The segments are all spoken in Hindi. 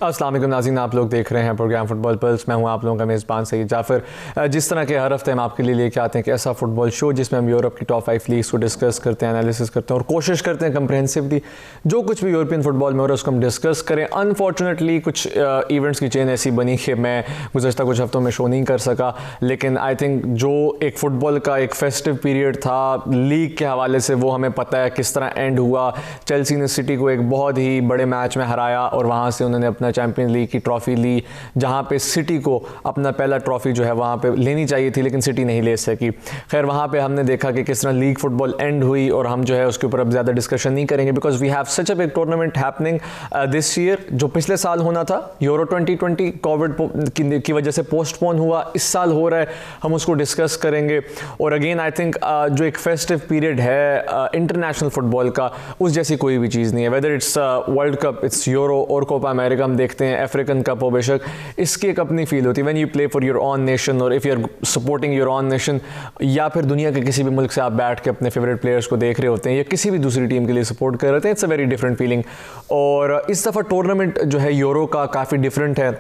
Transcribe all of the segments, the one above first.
अस्सलाम वालेकुम नाज़रीन, आप लोग देख रहे हैं प्रोग्राम फुटबॉल पल्स। मैं हूं आप लोगों का मेज़बान सईद जाफ़र। जिस तरह के हर हफ्ते हम आपके लिए लेके आते हैं कि ऐसा फुटबॉल शो जिसमें हम यूरोप की टॉप 5 लीग्स को डिस्कस करते हैं, एनालिसिस करते हैं और कोशिश करते हैं कंप्रहेंसिवली जो कुछ भी यूरोपियन फुटबॉल में हो रहा है उसको हम डिस्कस करें। अनफॉर्चुनेटली कुछ इवेंट्स की चेन ऐसी बनी कि मैं गुज़श्ता कुछ हफ्तों में शो नहीं कर सका, लेकिन आई थिंक जो एक फ़ुटबॉल का एक फेस्टिव पीरियड था लीग के हवाले से वो हमें पता है किस तरह एंड हुआ। चेल्सी ने सिटी को एक बहुत ही बड़े मैच में हराया और वहाँ से उन्होंने अपना चैम्पियंस लीग की ट्रॉफ़ी ली, जहाँ पे सिटी को अपना पहला ट्रॉफ़ी जो है वहाँ पे लेनी चाहिए थी लेकिन सिटी नहीं ले सकी। खैर वहाँ पे हमने देखा कि किस तरह लीग फुटबॉल एंड हुई और हम जो है उसके ऊपर अब ज़्यादा डिस्कशन नहीं करेंगे because we have such a big tournament happening this year. जो पिछले साल होना था यूरो 2020 कोविड की वजह से पोस्टपोन हुआ, इस साल हो रहा है, हम उसको डिस्कस करेंगे। और अगेन आई थिंक जो एक फेस्टिव पीरियड है इंटरनेशनल फुटबॉल का उस जैसी कोई भी चीज़ नहीं है। Whether it's world cup, it's euro और कोपा अमेरिका हम देखते हैं, अफ्रीकन कप हो बेशक, इसकी एक अपनी फील होती है when you play for your own nation और if you are supporting your own nation, या फिर दुनिया के किसी भी मुल्क से आप बैठ के अपने फेवरेट प्लेयर्स को देख रहे होते हैं या किसी भी दूसरी टीम के लिए सपोर्ट कर रहे होते हैं। It's a very different feeling. और इस दफ़ा टूर्नामेंट जो है यूरो का काफ़ी डिफरेंट है।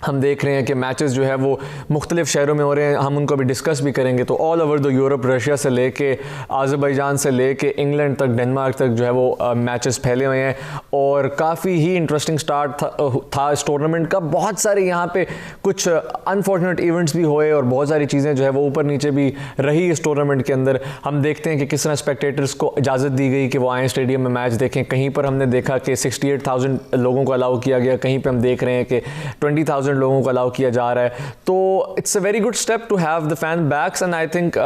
हम देख रहे हैं कि मैचेस जो है वो मुख्तलिफ शहरों में हो रहे हैं, हम उनको भी डिस्कस भी करेंगे। तो all over the Europe, Russia से लेके अज़रबैजान से लेके इंग्लैंड तक, डेनमार्क तक जो है वो मैचेस फैले हुए हैं और काफ़ी ही इंटरेस्टिंग स्टार्ट था इस टूर्नामेंट का। बहुत सारे यहाँ पे कुछ अनफॉर्चुनेट इवेंट्स भी हुए और बहुत सारी चीज़ें जो है वो ऊपर नीचे भी रही इस टूर्नामेंट के अंदर। हम देखते हैं कि किस तरह स्पेक्टेटर्स को इजाज़त दी गई कि वो आएँ स्टेडियम में मैच देखें। कहीं पर हमने देखा कि 68,000 लोगों को अलाउ किया गया, कहीं पर हम देख रहे हैं कि 20,000 लोगों को अलाउ किया जा रहा है। तो it's a very good step to have the fan backs and I think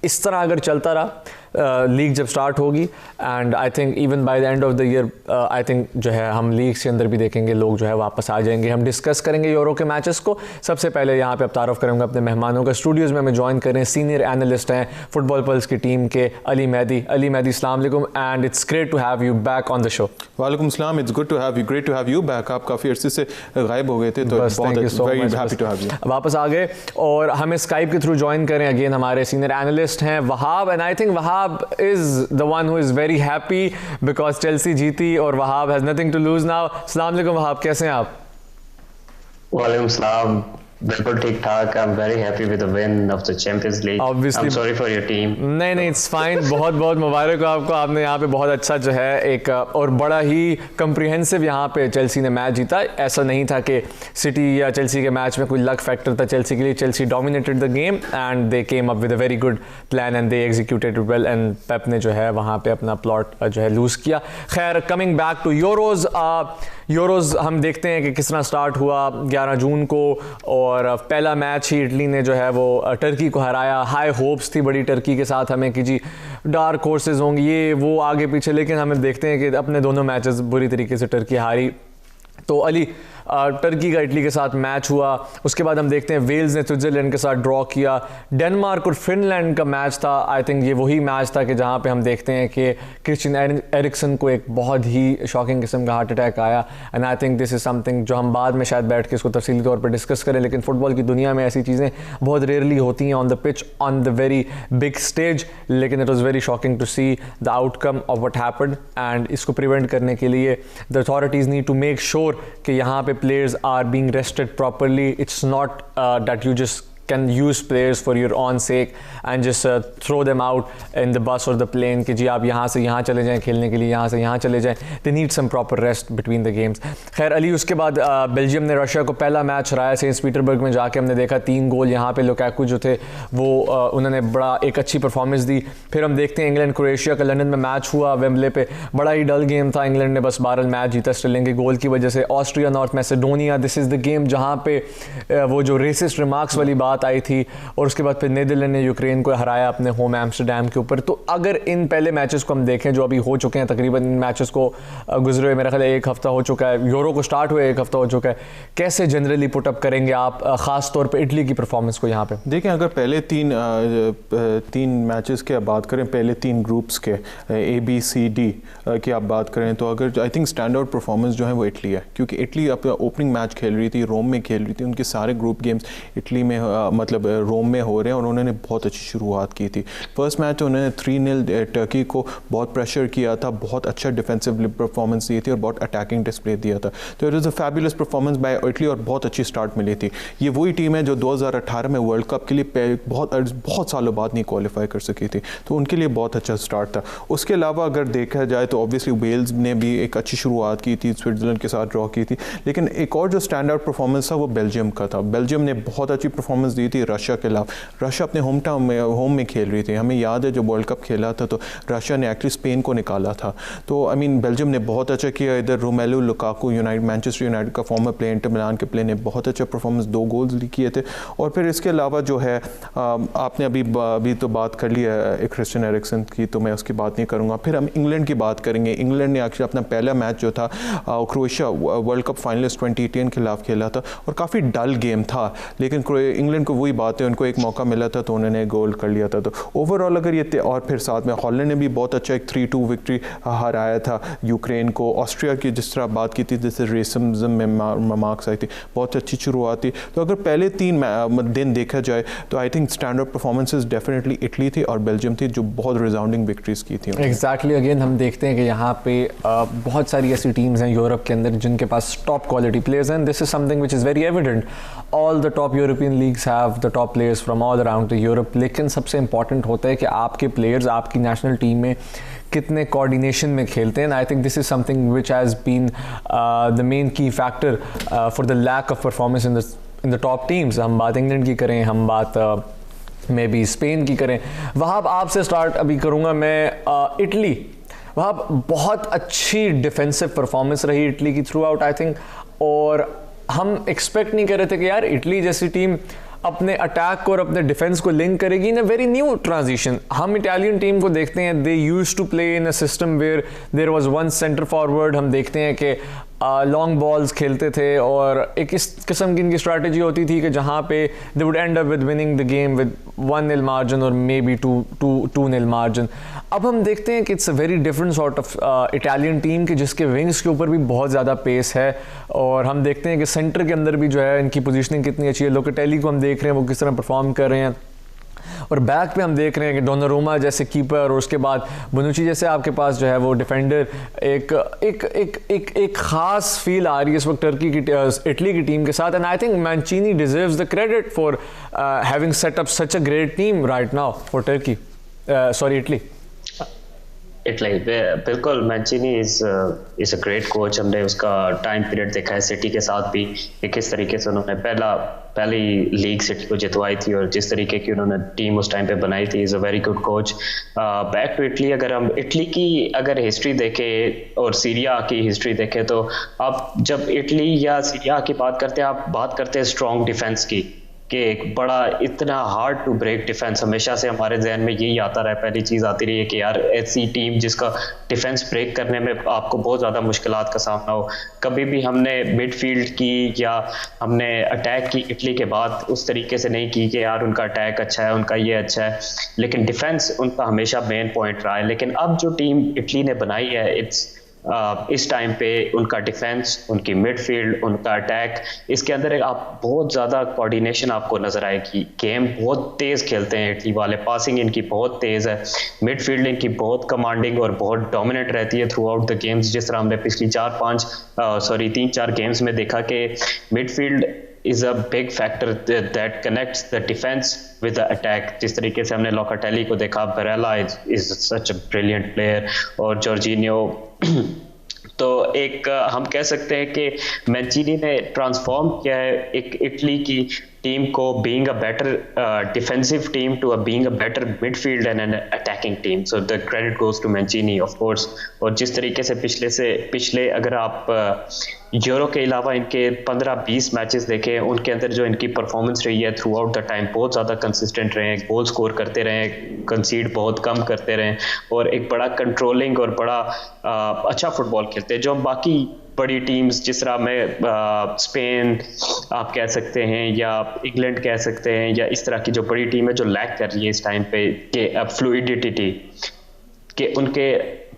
इस तरह अगर चलता रहा लीग जब स्टार्ट होगी and I think even by the end of the year I think जो है हम लीग के अंदर भी देखेंगे लोग जो है वापस आ जाएंगे। हम डिस्कस करेंगे यूरो के मैचेस को। सबसे पहले यहाँ पे अब तारुफ करूँगा अपने मेहमानों का। स्टूडियोज़ में हमें ज्वाइन करें सीनियर एनालिस्ट हैं फुटबॉल पल्स की टीम के अली मेहदी। अली मेहदी, अस्सलाम वालेकुम and it's great to have you back on the show. वालेकुम सलाम, it's good to have you, great to have you back. आप काफ़ी अरसे से गायब हो गए थे तो वापस आ गए। और हमें स्काइप के थ्रू ज्वाइन करें अगेन हमारे सीनियर एनालिस्ट हैं Wahab and I think Wahab is the one who is very happy because Chelsea जीती और Wahab has nothing to lose now। अस्सलाम वालेकुम वहाब, कैसे हैं आप? वालेकुम सलाम, बिल्कुल ठीक ठाक। I'm very happy with the win of the Champions League. Obviously, I'm sorry for your team. नहीं इट्स फाइन। बहुत बहुत मुबारक हो आपको, आपने यहाँ पे बहुत अच्छा जो है एक और बड़ा ही कम्प्रिहेंसिव यहाँ पे चेल्सी ने मैच जीता। ऐसा नहीं था कि सिटी या चेल्सी के मैच में कोई लक फैक्टर था चेल्सी के लिए। Chelsea dominated the game and they came up with a very good plan and they executed well and Pep ने जो है वहाँ पे अपना प्लॉट जो है लूज़ किया। खैर कमिंग बैक टू यूरोज़ हम देखते हैं कि किस तरह स्टार्ट हुआ 11 जून को और पहला मैच ही इटली ने जो है वो टर्की को हराया। हाई होप्स थी बड़ी टर्की के साथ हमें कि जी डार्क हॉर्सेस होंगे ये वो आगे पीछे, लेकिन हमें देखते हैं कि अपने दोनों मैचेस बुरी तरीके से टर्की हारी। तो अली टर्की का इटली के साथ मैच हुआ, उसके बाद हम देखते हैं वेल्स ने स्विट्ज़रलैंड के साथ ड्रॉ किया। डेनमार्क और फिनलैंड का मैच था, आई थिंक ये वही मैच था कि जहाँ पे हम देखते हैं कि क्रिस्टियन एरिक्सन को एक बहुत ही शॉकिंग किस्म का हार्ट अटैक आया and I think this is something जो हम बाद में शायद बैठ के इसको तफसीली तौर पर डिस्कस करें। लेकिन फुटबॉल की दुनिया में ऐसी चीज़ें बहुत रेयरली होती हैं on the pitch on the very big stage, लेकिन it was very shocking to see the outcome of what happened and इसको प्रिवेंट करने के लिए the authorities need to make sure कि यहाँ पे players are being rested properly. It's not that you just can use players for your own sake and just throw them out in the bus or the plane कि जी आप यहाँ से यहाँ चले जाएं खेलने के लिए, यहाँ से यहाँ चले जाएं। They need some proper rest between the games। खैर अली उसके बाद बेल्जियम ने रशिया को पहला मैच हराया सेंट पीटर्सबर्ग में जाके। हमने देखा 3 गोल यहाँ पे लुकाकू जो थे वो उन्होंने बड़ा एक अच्छी परफॉर्मेंस दी। फिर हम देखते हैं इंग्लैंड क्रोएशिया का लंदन में मैच हुआ वेम्बले पे, बड़ा ही डल गेम था। इंग्लैंड ने बस 12 मैच जीता स्टर्लिंग के गोल की वजह से। Austria North Macedonia, this is the game जहाँ पे वो जो रेसिस्ट रिमार्क्स वाली बात आई थी और उसके बाद फिर नीदरलैंड ने यूक्रेन को हराया अपने होम एम्स्टरडैम के ऊपर। तो अगर इन पहले मैचेस को हम देखें जो अभी हो चुके हैं, तकरीबन इन मैचेस को गुजरे हुए मेरा ख्याल है 1 हफ्ता हो चुका है, यूरो को स्टार्ट हुए 1 हफ्ता हो चुका है, कैसे जनरली पुट अप करेंगे आप ख़ास तौर पे इटली की परफॉर्मेंस को? यहाँ पे देखें अगर पहले तीन मैचेस की आप बात करें, पहले 3 ग्रुप्स के ABCD की आप बात करें तो अगर I think stand out performance जो है वो इटली है, क्योंकि इटली अपना ओपनिंग मैच खेल रही थी, रोम में खेल रही थी, उनके सारे ग्रुप गेम्स इटली में मतलब रोम में हो रहे हैं और उन्होंने बहुत अच्छी शुरुआत की थी। फर्स्ट मैच उन्होंने 3-0 टर्की को बहुत प्रेशर किया था, बहुत अच्छा डिफेंसिव परफॉर्मेंस दी थी और बहुत अटैकिंग डिस्प्ले दिया था। तो it is a fabulous performance by Italy और बहुत अच्छी स्टार्ट मिली थी। ये वही टीम है जो 2018 में वर्ल्ड कप के लिए बहुत सालों बाद नहीं क्वालिफाई कर सकी थी, तो उनके लिए बहुत अच्छा स्टार्ट था। उसके अलावा अगर देखा जाए तो ऑब्वियसली वेल्स ने भी एक अच्छी शुरुआत की थी, स्विट्ज़रलैंड के साथ ड्रॉ की थी, लेकिन एक और जो स्टैंड आउट परफॉर्मेंस था वो बेल्जियम का था। बेल्जियम ने बहुत अच्छी परफॉर्मेंस दी थी रशिया के खिलाफ। रशिया अपने होम में खेल रही थी। हमें याद है जब वर्ल्ड कप खेला था तो रशिया ने एक्चुअली स्पेन को निकाला था। तो आई मीन बेल्जियम ने बहुत अच्छा किया। इधर रोमेलू लुकाकू मैनचेस्टर यूनाइटेड का फॉर्मर प्लेयर, इंटर मिलान के प्लेयर ने बहुत अच्छा परफॉर्मेंस, 2 गोल्स किए थे। और फिर इसके अलावा जो है आपने अभी तो बात कर ली है क्रिस्टियन एरिक्सन की, तो मैं उसकी बात नहीं करूँगा। फिर हम इंग्लैंड की बात करेंगे। इंग्लैंड ने एक्चुअली अपना पहला मैच जो था क्रोएशिया वर्ल्ड कप फाइनलिस्ट 2018 के खिलाफ खेला था और काफ़ी डल गेम था, लेकिन इंग्लैंड को वही बात है, उनको एक मौका मिला था तो उन्होंने गोल कर लिया था। तो ओवरऑल अगर ये और फिर साथ में हॉलैंड ने भी बहुत अच्छा एक 3-2 विक्ट्री हराया था यूक्रेन को। ऑस्ट्रिया की जिस तरह बात की थी, जैसे रेसिज्म में मार्क्स आई थी, बहुत अच्छी शुरुआत थी। तो अगर पहले 3 दिन देखा जाए तो I think stand out performances definitely Italy थी और बेल्जियम थी, जो बहुत रिजाउंडिंग विक्ट्रीज की थी। एग्जैक्टली अगेन हम देखते हैं कि यहाँ पे बहुत सारी ऐसी टीम्स हैं यूरोप के अंदर जिनके पास टॉप क्वालिटी प्लेयर्स हैं। This is something which is very evident. All the top European leagues have the top players from all around the Europe, लेकिन सबसे इंपॉर्टेंट होता है कि आपके प्लेयर्स आपकी नेशनल टीम में कितने कोऑर्डिनेशन में खेलते हैं। I think this is something which has been the main key factor for the lack of performance in the top teams. हम बात इंग्लैंड की करें, हम बात मे बी स्पेन की करें। वहाँ आपसे स्टार्ट अभी करूँगा मैं इटली। वहाँ बहुत अच्छी डिफेंसिव परफॉर्मेंस रही इटली की थ्रू आउट आई थिंक, और हम एक्सपेक्ट नहीं कर रहे थे कि यार इटली जैसी टीम अपने अटैक को और अपने डिफेंस को लिंक करेगी in a very new transition. हम इटालियन टीम को देखते हैं, they used to play in a system where there was one centre forward. हम देखते हैं कि लॉन्ग बॉल्स खेलते थे और एक इस किस्म की इनकी स्ट्रैटेजी होती थी कि जहाँ पे they would and up with winning the game with 1-0 margin और मे बी 2-0 मार्जिन। अब हम देखते हैं कि it's a very different sort of Italian team के जिसके विंग्स के ऊपर भी बहुत ज़्यादा पेस है, और हम देखते हैं कि सेंटर के अंदर भी जो है इनकी पोजीशनिंग कितनी अच्छी है। लोकेटेली को हम देख रहे हैं वो किस तरह परफॉर्म कर रहे हैं, और बैक पे हम देख रहे हैं कि डोनारुमा जैसे कीपर और उसके बाद बोनुची जैसे आपके पास जो है वो डिफेंडर। एक एक एक एक एक खास फील आ रही है इस वक्त टर्की की इटली की टीम के साथ, and I think Mancini deserves the credit for having set up such a great team right now for Turkey, sorry Italy. बिल्कुल, Mancini is a great coach. हमने उसका टाइम पीरियड देखा है सिटी के साथ भी कि किस तरीके से उन्होंने पहली लीग सिटी को जितवाई थी और जिस तरीके की उन्होंने टीम उस टाइम पे बनाई थी। Is a very good coach. Back to Italy, अगर हम इटली की अगर हिस्ट्री देखें और सीरिया की हिस्ट्री देखें तो आप जब इटली या सीरिया की बात करते हैं, आप बात करते हैं स्ट्रॉन्ग डिफेंस की, कि एक बड़ा इतना हार्ड टू ब्रेक डिफेंस। हमेशा से हमारे जहन में यही आता रहा है, पहली चीज़ आती रही है कि यार ऐसी टीम जिसका डिफेंस ब्रेक करने में आपको बहुत ज़्यादा मुश्किलात का सामना हो। कभी भी हमने मिडफील्ड की या हमने अटैक की इटली के बाद उस तरीके से नहीं की कि यार उनका अटैक अच्छा है, उनका ये अच्छा है, लेकिन डिफेंस उनका हमेशा मेन पॉइंट रहा है। लेकिन अब जो टीम इटली ने बनाई है, इस टाइम पे उनका डिफेंस, उनकी मिडफील्ड, उनका अटैक, इसके अंदर एक आप बहुत ज़्यादा कोऑर्डिनेशन आपको नज़र आएगी। गेम बहुत तेज़ खेलते हैं इटली वाले, पासिंग इनकी बहुत तेज़ है, मिडफील्ड इनकी बहुत कमांडिंग और बहुत डोमिनेट रहती है थ्रू आउट द गेम्स। जिस तरह हमने पिछली 3-4 गेम्स में देखा कि midfield is a big factor that connects the defense with the attack। जिस तरीके से हमने लोकाटेली को देखा, Barella is such a brilliant player, और जॉर्जिनियो तो एक हम कह सकते हैं कि मैंचीनी ने ट्रांसफॉर्म किया है एक इटली की टीम को being a better defensive team to being a better midfield and an attacking team. So the credit goes to Mancini of course. और जिस तरीके से पिछले अगर आप यूरो के अलावा इनके 15-20 मैचेस देखें, उनके अंदर जो इनकी परफॉर्मेंस रही है थ्रू आउट द टाइम बहुत ज़्यादा कंसिस्टेंट रहे, गोल स्कोर करते रहे, कंसीड बहुत कम करते रहे, और एक बड़ा कंट्रोलिंग और बड़ा अच्छा फुटबॉल खेलते हैं, जो बाकी बड़ी टीम्स जिस तरह में स्पेन आप कह सकते हैं या इंग्लैंड कह सकते हैं या इस तरह की जो बड़ी टीम है जो लैक कर रही है इस टाइम पे, कि अब फ्लूइडिटी कि उनके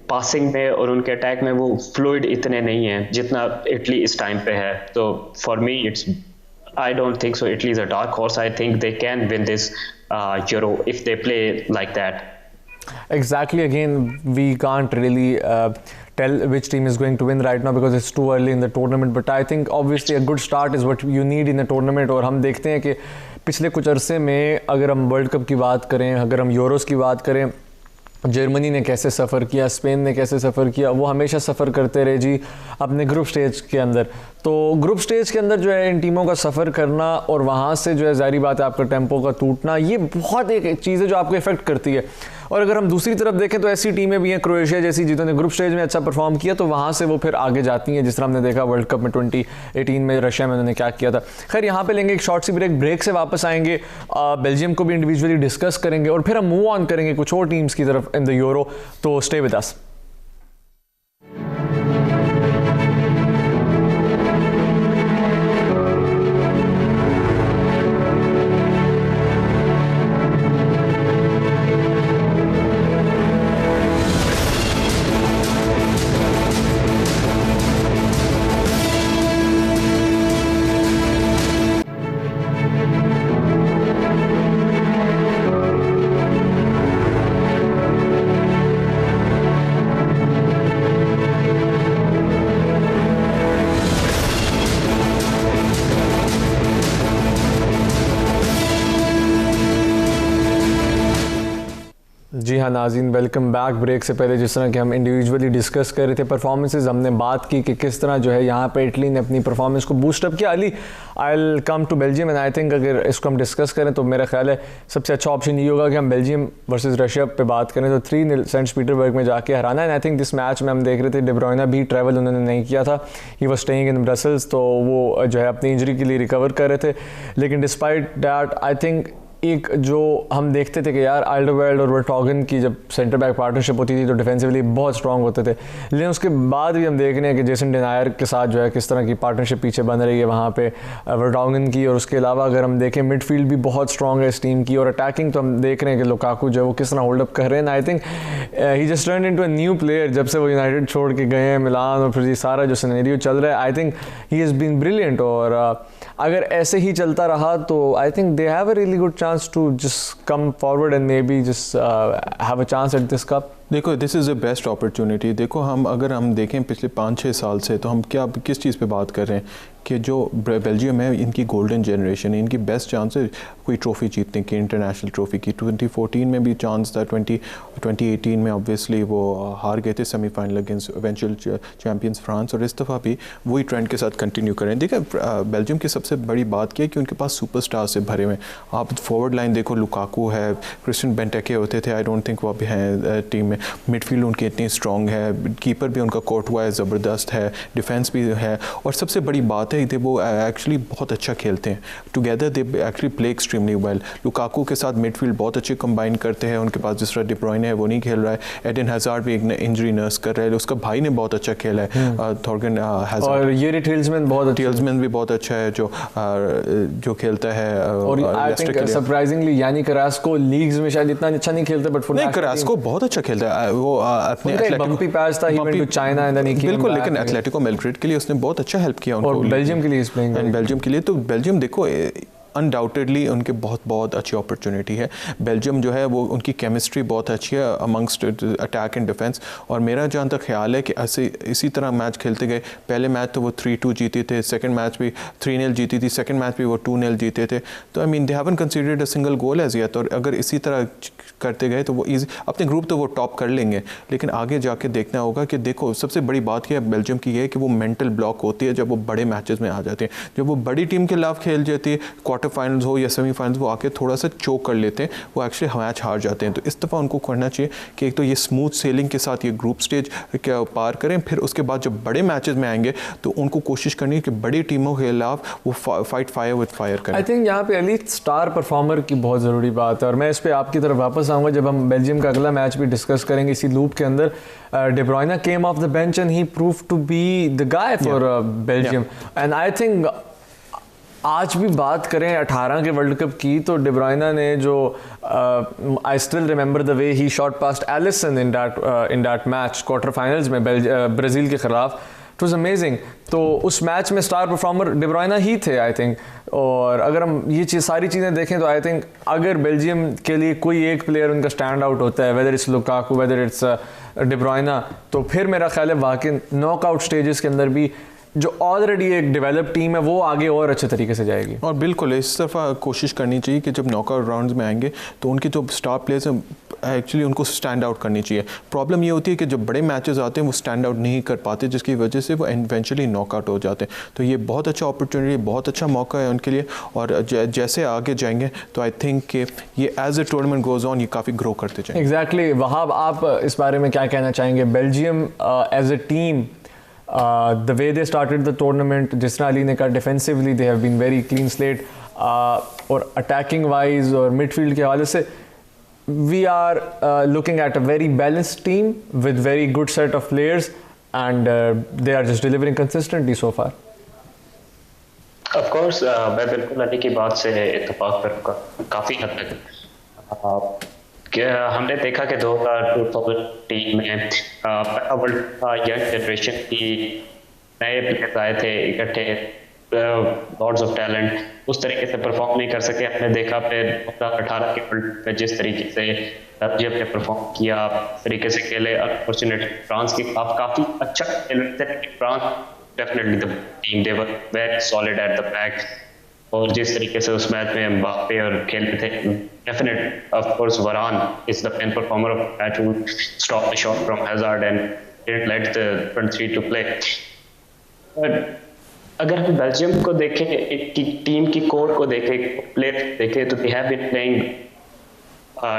पासिंग में और उनके अटैक में वो फ्लूइड इतने नहीं हैं जितना इटली इस टाइम पे है। तो for me it's I don't think so. Italy is a dark horse. I think they can win this Euro if they play like that. Exactly. Again, we can't really tell which team is going to win right now because it's too early in the tournament. But I think obviously a good start is what you need in the tournament. और हम देखते हैं कि पिछले कुछ अरसे में अगर हम वर्ल्ड कप की बात करें, अगर हम यूरोस की बात करें, जर्मनी ने कैसे सफ़र किया, स्पेन ने कैसे सफ़र किया, वो हमेशा सफ़र करते रहे जी अपने ग्रुप स्टेज के अंदर। तो ग्रुप स्टेज के अंदर जो है इन टीमों का सफ़र करना और वहाँ से जो है ज़ाहिर बात है आपका टेम्पो का टूटना, ये बहुत एक चीज़ है जो आपको इफेक्ट करती है। और अगर हम दूसरी तरफ देखें तो ऐसी टीमें भी हैं, क्रोएशिया जैसी, जिन्होंने ग्रुप स्टेज में अच्छा परफॉर्म किया तो वहाँ से वो फिर आगे जाती हैं, जिस तरह हमने देखा वर्ल्ड कप में 2018 में रशिया में उन्होंने क्या किया था। खैर यहाँ पे लेंगे एक शॉर्ट सी ब्रेक से वापस आएंगे, बेल्जियम को भी इंडिविजुअली डिस्कस करेंगे और फिर हम मूव ऑन करेंगे कुछ और टीम्स की तरफ इन द यूरो। तो स्टे विद अस। जी हाँ नाज़रीन, वेलकम बैक। ब्रेक से पहले जिस तरह कि हम इंडिविजुअली डिस्कस कर रहे थे परफॉर्मेंसेस, हमने बात की कि किस तरह जो है यहाँ पे इटली ने अपनी परफॉर्मेंस को बूस्टअप किया। Ali, I will come to Belgium and I think अगर इसको हम डिस्कस करें तो मेरा ख्याल है सबसे अच्छा ऑप्शन ये होगा कि हम बेल्जियम वर्सेस रशिया पे बात करें तो 3-0 सेंट पीटर्सबर्ग में जाके हराना है। आई थिंक दिस मैच में हम देख रहे थे डे ब्रुयना भी ट्रैवल उन्होंने नहीं किया था, he was staying in Brussels, तो वो जो है अपनी इंजरी के लिए रिकवर कर रहे थे। लेकिन डिस्पाइट दैट आई थिंक एक जो हम देखते थे कि यार आल्डरवेल्ड और वर्टॉगन की जब सेंटर बैक पार्टनरशिप होती थी तो डिफेंसिवली बहुत स्ट्रांग होते थे, लेकिन उसके बाद भी हम देख रहे हैं कि जेसन डेनायर के साथ जो है किस तरह की पार्टनरशिप पीछे बन रही है वहाँ पे वर्टॉगन की। और उसके अलावा अगर हम देखें मिडफील्ड भी बहुत स्ट्रांग है इस टीम की, और अटैकिंग तो हम देख रहे हैं कि लुकाकू जो है वो किस तरह होल्ड अप कर रहे हैं। I think he just turn into a new player जब से वो यूनाइटेड छोड़ के गए हैं मिलान, और फिर ये सारा जो सिनेरियो चल रहा है I think he has been brilliant. और अगर ऐसे ही चलता रहा तो I think they have a really good chance to just come forward and maybe just have a chance at this cup. देखो this is the best opportunity. देखो अगर हम देखें पिछले 5-6 साल से तो हम किस चीज़ पे बात कर रहे हैं कि जो बेल्जियम है इनकी गोल्डन जनरेशन है, इनकी बेस्ट चांस है कोई ट्रॉफ़ी जीतने की, इंटरनेशनल ट्रॉफ़ी की। 2014 में भी चांस था, 2018 में ऑब्वियसली वो हार गए थे semifinal against eventual champions France, और इस दफ़ा भी वही ट्रेंड के साथ कंटिन्यू करें। देखिए बेल्जियम की सबसे बड़ी बात क्या है कि उनके पास सुपरस्टार से भरे हुए। आप फॉरवर्ड लाइन देखो, लुकाकू है, क्रिस्टियन बेंटेके होते थे, आई डोंट थिंक वो अभी हैं टीम में। मिडफील्ड उनकी इतनी स्ट्रॉन्ग है, कीपर भी उनका कोर्टवा है, ज़बरदस्त है, डिफेंस भी है, और सबसे बड़ी बात है वो एक्चुअली बहुत अच्छा खेलते हैं together, they actually play extremely well. Lukaku के साथ मिडफील्ड बहुत अच्छे कंबाइन करते हैं, उनके पास जिस तरह डे ब्रुयने है वो नहीं खेल रहा है, एडन हैज़ार्ड भी एक इंजरी नर्स कर रहा है, उसका भाई ने बहुत अच्छा खेला है थॉर्गन हैज़ार्ड, और यूरी टिल्समैन भी बहुत अच्छा है जो खेलता है। और आई थिंक सरप्राइजिंगली यानी करास्को लीग्स में शायद इतना अच्छा नहीं खेलता, बट नहीं करास्को बहुत अच्छा खेलता है, वो अपने बम्पी पैच था, he went to China and then he came बिल्कुल, लेकिन एथलेटिको मैड्रिड के लिए उसने बहुत अच्छा हेल्प किया उनको, और बेल्जियम के लिए इस प्लेइंग, एंड बेल्जियम के लिए तो बेल्जियम देखो अनडाउटेडली उनके बहुत अच्छी अपॉर्चुनिटी है। बेल्जियम जो है वो उनकी केमिस्ट्री बहुत अच्छी है अमंगस्ट अटैक एंड डिफेंस, और मेरा जहाँ तक ख्याल है कि ऐसे इसी तरह मैच खेलते गए। पहले मैच तो वो 3-2 जीते थे, सेकंड मैच भी 3-0 जीती थी, सेकंड मैच भी वो 2-0 जीते थे। तो I mean they haven't conceded a single goal as yet, और अगर इसी तरह करते गए तो वो ईजी अपने ग्रुप तो वो टॉप कर लेंगे, लेकिन आगे जाके देखना होगा कि देखो सबसे बड़ी बात यह बेल्जियम की है कि वो मेंटल ब्लॉक होती है जब वो बड़े मैचेस में आ जाते हैं। जब वो बड़ी टीम के खिलाफ खेल जाती है, क्वार्टर फाइनल्स हो या सेमीफाइनल्स, वो आके थोड़ा सा चोक कर लेते हैं, वो एक्चुअली मैच हार जाते हैं। तो इस दफ़ा उनको करना चाहिए कि एक तो ये स्मूथ सेलिंग के साथ ये ग्रुप स्टेज क्या पार करें, फिर उसके बाद जब बड़े मैचेस में आएंगे तो उनको कोशिश करनी है कि बड़ी टीमों के खिलाफ वो फाइट फायर विद फायर करें। आई थिंक यहाँ पे अली स्टार परफॉर्मर की बहुत ज़रूरी बात है, और मैं इस पर आपकी तरफ वापस आऊँगा जब हम बेल्जियम का अगला मैच भी डिस्कस करेंगे इसी लूप के अंदर। De Bruyne came off the bench and he prove to be the guy for Belgium, and I think आज भी बात करें 18 के वर्ल्ड कप की तो डे ब्रुयना ने जो I still remember the way he shot past Alisson in that match quarter finals में ब्राज़ील के ख़िलाफ़, इट वाज अमेजिंग। तो उस मैच में स्टार परफॉर्मर डे ब्रुयना ही थे आई थिंक। और अगर हम ये सारी चीज़ें देखें तो आई थिंक अगर बेल्जियम के लिए कोई एक प्लेयर उनका स्टैंड आउट होता है, whether it's Lukaku, whether it's De Bruyne, तो फिर मेरा ख्याल है वाकई नॉकआउट स्टेजेस के अंदर भी जो ऑलरेडी एक डेवलप टीम है वो आगे और अच्छे तरीके से जाएगी। और बिल्कुल इस दफ़ा कोशिश करनी चाहिए कि जब नॉकआउट राउंड्स में आएंगे तो उनके जो स्टार प्लेयर्स हैं एक्चुअली उनको स्टैंड आउट करनी चाहिए। प्रॉब्लम ये होती है कि जब बड़े मैचेस आते हैं वो स्टैंड आउट नहीं कर पाते, जिसकी वजह से वो इवेंचुअली नॉकआउट हो जाते हैं। तो ये बहुत अच्छा अपॉर्चुनिटी, बहुत अच्छा मौका है उनके लिए। और जैसे आगे जाएंगे तो आई थिंक कि ये as a tournament goes on ये काफ़ी ग्रो करते जाएंगे। एग्जैक्टली वहाब, आप इस बारे में क्या कहना चाहेंगे? Belgium as a team, the way they started the tournament, जिस तरह अली ने कहा, defensively they have been very clean slate, और attacking wise और midfield के हवाले से we are looking at a very balanced team with very good set of players and they are just delivering consistently so far. Of course, मैं बिल्कुल अली की बात से इत्तेफाक करूँगा काफ़ी हद तक। हमने देखा कि 2018 में यंग जनरेशन की नए प्लेयर्स आए थे इकट्ठे, लॉर्ड्स ऑफ टैलेंट उस तरीके से परफॉर्म नहीं कर सके। हमने देखा फिर 2018 के वर्ल्ड में जिस तरीके से बेल्जियम ने परफॉर्म किया, इस तरीके से खेले। अनफॉर्चुनेटली फ्रांस की काफ़ी अच्छा खेल रहे थे। France definitely the team, they were very solid at the back. और जिस तरीके से उस मैच में एम्बाप्पे और खेलते थे, definite of course Varane is the main performer of match who stop the shot from Hazard and didn't let the front three to play. अगर हम बेल्जियम को देखें, एक टीम की कोर को देखें, प्लेयर देखें, तो they have been playing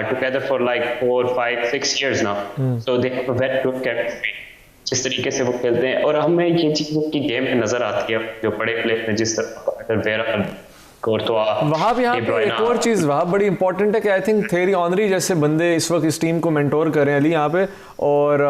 together for like 4, 5, 6 years now, so they have a very good chemistry जिस तरीके से वो खेलते हैं। और हमें ये चीज़ उनकी गेम में नजर आती है, जो बड़े प्लेयर हैं जिस तरह वहाँ भी यहाँ पे एक और चीज़ वहाँ बड़ी इंपॉर्टेंट है कि आई थिंक थेरी ऑनरी जैसे बंदे इस वक्त इस टीम को मेंटोर कर रहे हैं अली यहाँ पे, और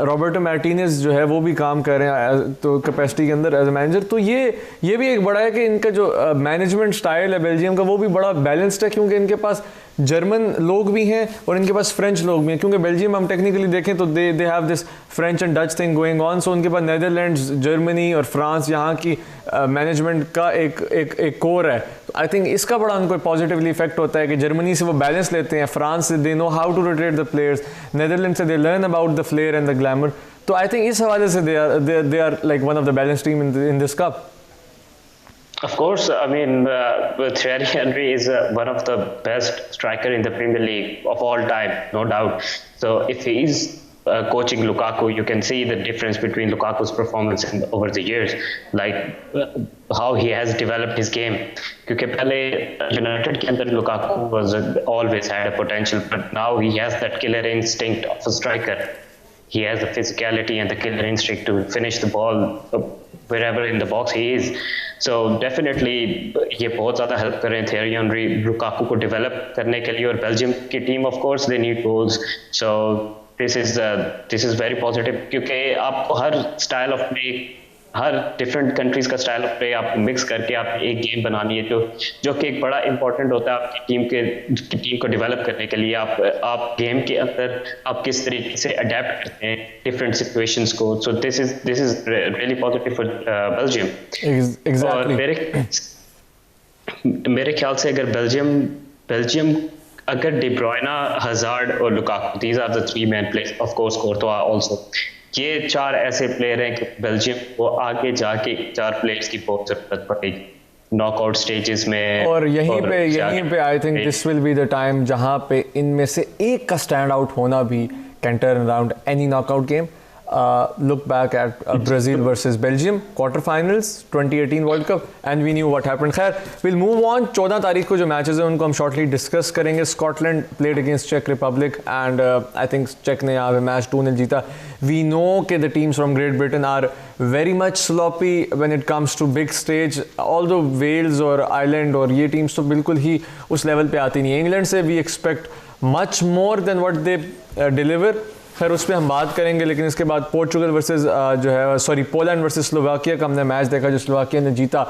रॉबर्टो मार्टिनेज जो है वो भी काम कर रहे हैं तो कैपेसिटी के अंदर एज ए मैनेजर। तो ये भी एक बड़ा है कि इनका जो मैनेजमेंट स्टाइल है बेल्जियम का वो भी बड़ा बैलेंस्ड है, क्योंकि इनके पास जर्मन लोग भी हैं और इनके पास फ्रेंच लोग भी हैं। क्योंकि बेल्जियम हम टेक्निकली देखें तो they have this French and Dutch thing going on, so उनके पास नेदरलैंड्स, जर्मनी और फ्रांस यहाँ की मैनेजमेंट का एक कोर है। तो आई थिंक इसका बड़ा उनको पॉजिटिवली इफेक्ट होता है कि जर्मनी से वो बैलेंस लेते हैं, फ्रांस से they know how to rotate the players, Netherland से they learn about the flair and the glamour. तो आई थिंक इस हवाले से they are like one of the balance team in this cup. Of course, I mean, Thierry Henry is one of the best striker in the Premier League of all time, no doubt. So if he is coaching Lukaku, you can see the difference between Lukaku's performance over the years, like how he has developed his game. क्योंकि पहले United के अंदर Lukaku was always had a potential, but now he has that killer instinct of a striker. He has the physicality and the killer instinct to finish the ball wherever in the box he is. So definitely ये बहुत ज़्यादा हेल्प कर रहे हैं थियरी हेनरी लुकाकू को डेवलप करने के लिए। और बेल्जियम की team of course they need goals, so this is very positive, क्योंकि आपको हर स्टाइल ऑफ प्ले, हर डिफरेंट कंट्रीज का स्टाइल ऑफ प्ले आपको मिक्स करके आप एक गेम बनानी है, जो कि एक बड़ा इंपॉर्टेंट होता है आपकी टीम को डेवलप करने के लिए। आप गेम के अंदर आप किस तरीके से अडेप्ट करते हैं डिफरेंट सिचुएशंस को। So this is really positive for Belgium. Exactly. मेरे ख्याल से अगर बेल्जियम अगर डे ब्रुयना, हैजार्ड और Lukaku, these are the 3 main players, of course Courtois also, ये 4 ऐसे प्लेयर हैं कि बेल्जियम को आगे जाके 4 प्लेयर्स की बहुत जरूरत पड़ेगी नॉकआउट स्टेजेस में। और यहीं पे आई think this will be the time जहां पे इनमें से एक का स्टैंड आउट होना भी can turn around any knockout game. Look back at Brazil versus Belgium quarterfinals 2018 World Cup and we knew what happened. खैर we'll move on। 14 तारीख को जो मैचेस हैं उनको हम शॉर्टली डिस्कस करेंगे। Scotland played against Czech Republic and I think Czech ने यहाँ पे मैच 2-0 जीता। We know कि the teams from Great Britain are very much sloppy when it comes to big stage, although Wales और Ireland और ये टीम्स तो बिल्कुल ही उस लेवल पे आती नहीं है। इंग्लैंड से we expect much more than what they deliver। खैर उस पर हम बात करेंगे, लेकिन इसके बाद पोर्चुगल वर्सेस जो है पोलैंड वर्सेस स्लोवाकिया का हमने मैच देखा जो स्लोवाकिया ने जीता।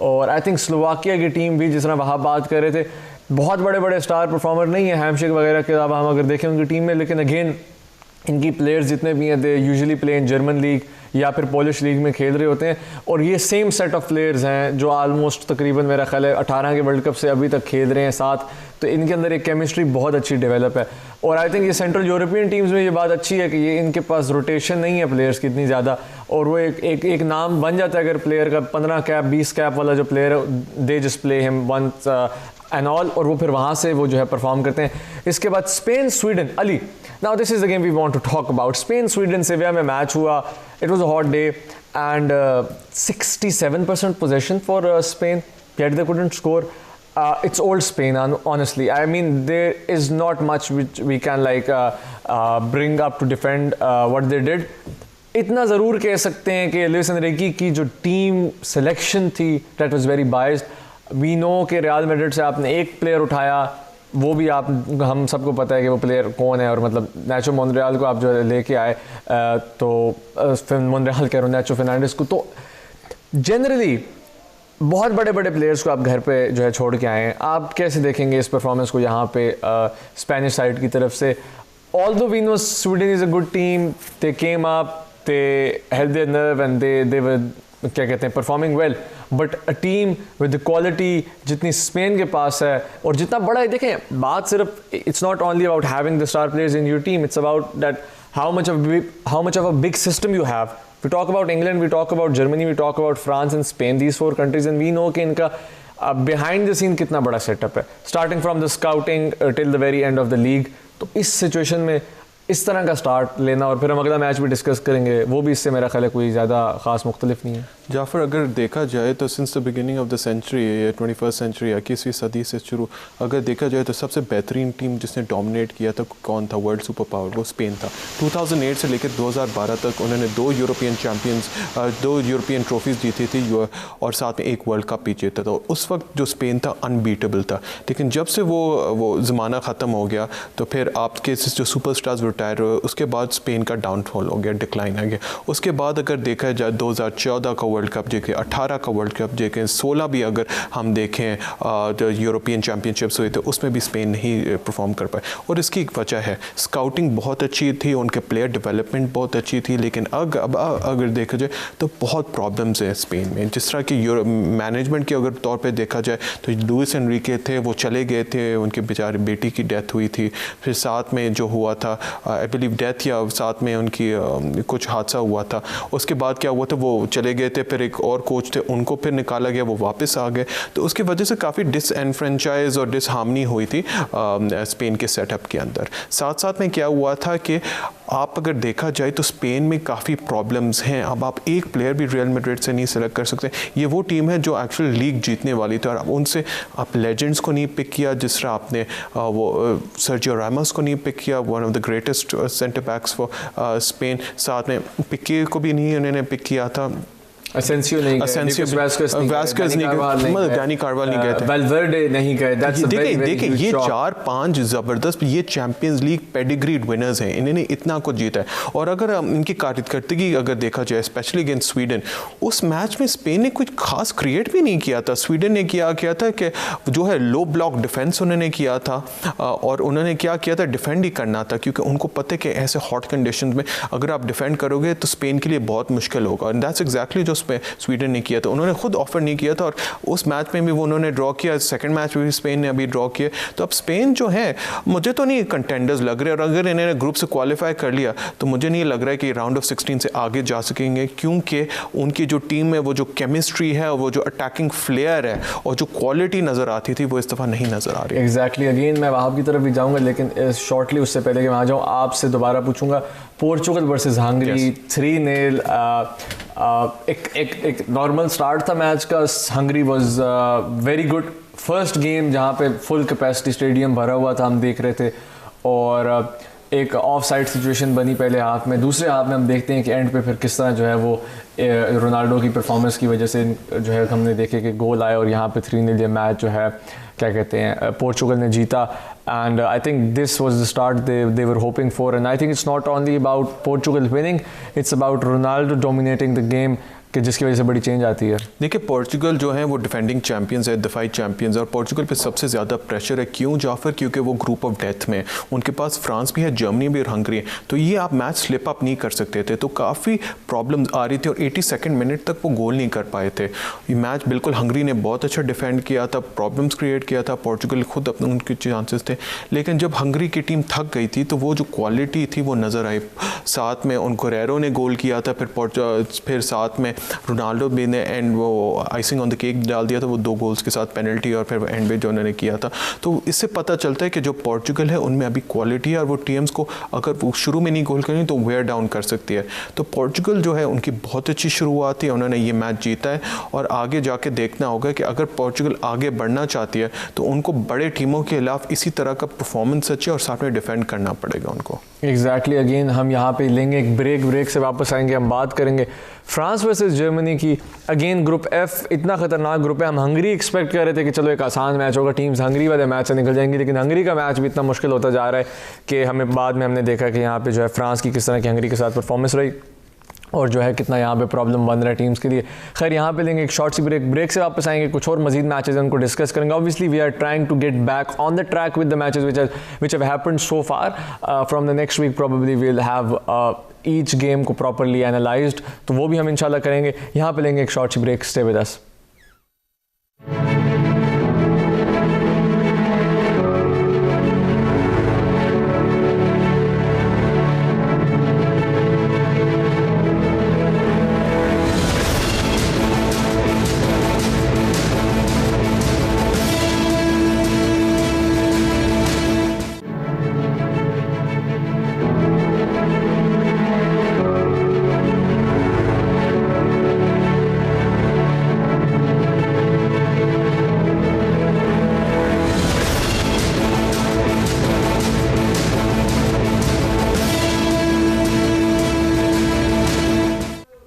और आई थिंक स्लोवाकिया की टीम भी, जिस तरह वहाँ बात कर रहे थे, बहुत बड़े बड़े स्टार परफॉर्मर नहीं है हैमशेक वगैरह के अलावा हम अगर देखें उनकी टीम में, लेकिन अगेन इनकी प्लेयर्स जितने भी हैं they usually play in German league या फिर पोलिश लीग में खेल रहे होते हैं, और ये सेम सेट ऑफ प्लेयर्स हैं जो आलमोस्ट तकरीबन मेरा ख्याल है 18 के वर्ल्ड कप से अभी तक खेल रहे हैं साथ, तो इनके अंदर एक केमिस्ट्री बहुत अच्छी डेवलप है। और आई थिंक ये सेंट्रल यूरोपियन टीम्स में ये बात अच्छी है कि ये इनके पास रोटेशन नहीं है प्लेयर्स की इतनी ज़्यादा, और वो एक नाम बन जाता है अगर प्लेयर का 15 कैप 20 कैप वाला जो प्लेयर है, they just play him once and all, और वो फिर वहाँ से वो जो है परफॉर्म करते हैं। इसके बाद Spain Sweden, Ali, now this is the game we want to talk about. Spain Sweden Sevilla में मैच हुआ, it was a hot day and 67% possession for Spain, yet they couldn't score. It's old Spain, honestly. I mean, there is not much which we can like bring up to defend what they did. इतना ज़रूर कह सकते हैं कि लुइस एनरिकी की जो टीम सिलेक्शन थी, that was very biased. We know कि रियल मैड्रिड से आपने एक प्लेयर उठाया, वो भी आप हम सबको पता है कि वो प्लेयर कौन है, और मतलब नेचो मोन्रेल को आप जो लेके आए, तो फिर मोन्रेल कह रहा हूँ, नेचो फर्नांडिस को, तो जनरली बहुत बड़े बड़े प्लेयर्स को आप घर पे जो है छोड़ के आए हैं। आप कैसे देखेंगे इस परफॉर्मेंस को यहाँ पे स्पेनिश साइड की तरफ से? Although we know Sweden is a good team, they came up, they held their nerve and they were क्या कहते हैं performing well, but a team with the quality जितनी स्पेन के पास है और जितना बड़ा है, देखें बात सिर्फ it's not only about having the star players in your team, it's about that how much of a big system you have. We talk about England, we talk about Germany, we talk about France and Spain, these 4 countries, and we know कि इनका behind the scene कितना बड़ा setup है, starting from the scouting till the very end of the league. तो इस situation में इस तरह का स्टार्ट लेना, और फिर हम अगला मैच भी डिस्कस करेंगे, वो भी इससे मेरा ख्याल है कोई ज़्यादा ख़ास मुख्तलिफ नहीं है। जाफ़र, अगर देखा जाए तो since the beginning of the century, 21st century 21वीं सदी से शुरू अगर देखा जाए तो सबसे बेहतरीन टीम जिसने डोमिनेट किया था कौन था वर्ल्ड सुपर पावर, वो स्पेन था। 2008 से लेकर 2012 तक उन्होंने 2 यूरोपियन चैम्पियंस 2 यूरोपियन ट्रॉफीज़ जीती थी, और साथ में एक वर्ल्ड कप भी जीता था। उस वक्त जो स्पेन था अनबीटेबल था, लेकिन जब से वो ज़माना ख़त्म हो गया तो फिर आपके जो सुपरस्टार्स रिटायर हुए, उसके बाद स्पेन का डाउनफॉल हो गया, डिक्लाइन आ गया। उसके बाद अगर देखा जाए 2014 का वर्ल्ड कप जीते, 18 का वर्ल्ड कप जीते, 16 भी अगर हम देखें जो यूरोपियन चैम्पियनशिप्स हुए थे उसमें भी स्पेन नहीं परफॉर्म कर पाए, और इसकी एक वजह है स्काउटिंग बहुत अच्छी थी, उनके प्लेयर डेवलपमेंट बहुत अच्छी थी, लेकिन अब अगर देखा जाए तो बहुत प्रॉब्लम्स हैं स्पेन में। जिस तरह की मैनेजमेंट के अगर तौर पर देखा जाए तो लुइस एनरिके थे, वो चले गए थे, उनके बेचारे बेटी की डेथ हुई थी, फिर साथ में जो हुआ था आई बिलीव डेथ या साथ में उनकी कुछ हादसा हुआ था, उसके बाद क्या हुआ था वो चले गए थे, फिर एक और कोच थे उनको फिर निकाला गया, वो वापस आ गए, तो उसकी वजह से काफ़ी डिसएनफ्रेंचाइज और डिसहार्मनी हुई थी स्पेन के सेटअप के अंदर। साथ साथ में क्या हुआ था कि आप अगर देखा जाए तो स्पेन में काफ़ी प्रॉब्लम्स हैं। अब आप एक प्लेयर भी रियल मैड्रिड से नहीं सेलेक्ट कर सकते, ये वो टीम है जो एक्चुअल लीग जीतने वाली थी, और उनसे आप लेजेंड्स को नहीं पिक किया, जिस तरह आपने वो सर्जियो रामोस को नहीं पिक किया, one of the greatest centre backs for Spain, साथ में पिके को भी नहीं उन्होंने पिक किया था, असेंसियो नहीं गए, वास्केज नहीं गए, डैनी कार्वाल नहीं गए थे, वेलवर्डे नहीं गए। देखिए ये 4-5 ज़बरदस्त ये चैंपियंस लीग पेडिग्रीड विनर्स हैं, इन्होंने इतना कुछ जीता है। और अगर इनकी कारकर्दगी अगर देखा जाए स्पेशली अगेंस्ट स्वीडन, उस मैच में स्पेन ने कुछ खास क्रिएट भी नहीं किया था। स्वीडन ने किया था कि जो है लो ब्लॉक डिफेंस उन्होंने किया था, और उन्होंने क्या किया था डिफेंड ही करना था, क्योंकि उनको पता है कि ऐसे हॉट कंडीशन में अगर आप डिफेंड करोगे तो स्पेन के लिए बहुत मुश्किल होगा, एंड दैट्स एग्जैक्टली जो स्वीडन ने किया था। उन्होंने खुद ऑफर नहीं किया था, और उस मैच में भी वो उन्होंने ड्रॉ किया, सेकंड मैच में भी स्पेन ने अभी ड्रॉ किया। तो अब स्पेन जो है मुझे तो नहीं कंटेंडर्स लग रहे, और अगर इन्होंने ग्रुप से क्वालिफाई कर लिया तो मुझे नहीं लग रहा है कि राउंड ऑफ 16 से आगे जा सकेंगे, क्योंकि उनकी जो टीम है वो जो केमिस्ट्री है, वो जो अटैकिंग फ्लेयर है और जो क्वालिटी नज़र आती थी वो इस दफ़ा नहीं नज़र आ रही। एग्जैक्टली, अगेन मैं वहाँ की तरफ भी जाऊँगा, लेकिन शॉर्टली उससे पहले कि वहाँ जाऊँ आपसे दोबारा पूछूंगा पोर्चुगल वर्सेस हंगरी 3-0। एक नॉर्मल स्टार्ट था मैच का, Hungary was very good first game, जहाँ पे फुल कैपेसिटी स्टेडियम भरा हुआ था, हम देख रहे थे, और एक ऑफ साइड सिचुएशन बनी पहले हाफ में। दूसरे हाफ में हम देखते हैं कि एंड पे फिर किस तरह जो है वो रोनाल्डो की परफॉर्मेंस की वजह से जो है हमने देखे कि गोल आए, और यहाँ पे 3-0 ये मैच जो है क्या कहते हैं पोर्चुगल ने जीता। And I think this was the start they were hoping for, and I think it's not only about Portugal winning, it's about Ronaldo dominating the game कि जिसकी वजह से बड़ी चेंज आती है? देखिए पोर्चुगल जो है वो डिफेंडिंग चैंपियंस है, दफाई चैंपियंस, और पोर्चुगल पे सबसे ज़्यादा प्रेशर है। क्यों जाफर? क्योंकि वो ग्रुप ऑफ डेथ में, उनके पास फ्रांस भी है, जर्मनी भी और हंगरी है, तो ये आप मैच स्लिप अप नहीं कर सकते थे। तो काफ़ी प्रॉब्लम्स आ रही थी और 82 मिनट तक वो गोल नहीं कर पाए थे। ये मैच बिल्कुल हंगरी ने बहुत अच्छा डिफेंड किया था, प्रॉब्लम्स क्रिएट किया था, पोर्चुगल खुद अपने उनके चांसेस थे, लेकिन जब हंगरी की टीम थक गई थी तो वो जो क्वालिटी थी वो नज़र आई। साथ में उनको रेरो ने गोल किया था, फिर साथ में रोनाल्डो भी ने एंड वो आइसिंग ऑन द केक डाल दिया था, वो 2 गोल्स के साथ पेनल्टी और फिर एंड में जो उन्होंने किया था। तो इससे पता चलता है कि जो पोर्चुगल है उनमें अभी क्वालिटी है और वो टीम्स को अगर वो शुरू में नहीं गोल करें तो वेयर डाउन कर सकती है। तो पोर्चुगल जो है उनकी बहुत अच्छी शुरुआत थी, उन्होंने ये मैच जीता है और आगे जाके देखना होगा कि अगर पोर्चुगल आगे बढ़ना चाहती है तो उनको बड़े टीमों के खिलाफ इसी तरह का परफॉर्मेंस अच्छे और साथ में डिफेंड करना पड़ेगा उनको। एग्जैक्टली अगेन हम यहाँ पे लेंगे एक ब्रेक से वापस आएंगे, हम बात करेंगे फ्रांस वर्सेस जर्मनी की। अगेन ग्रुप एफ इतना खतरनाक ग्रुप है, हम हंगरी एक्सपेक्ट कर रहे थे कि चलो एक आसान मैच होगा, टीम्स हंगरी वाले मैच से निकल जाएंगी, लेकिन हंगरी का मैच भी इतना मुश्किल होता जा रहा है कि हमें बाद में हमने देखा कि यहाँ पे जो है फ्रांस की किस तरह की हंगरी के साथ परफॉर्मेंस रही और जो है कितना यहाँ पे प्रॉब्लम बन रहा है टीम्स के लिए। खैर यहाँ पे लेंगे एक शॉर्ट सी ब्रेक से वापस आएंगे, कुछ और मजीद मैचेस हैं उनको डिस्कस करेंगे। Obviously we are trying to get back on the track with the matches which have happened so far. From the next week probably we'll have each game को properly analyzed, तो वो भी हम इंशाल्लाह करेंगे। यहाँ पे लेंगे एक शॉर्ट सी ब्रेक, स्टे विद अस।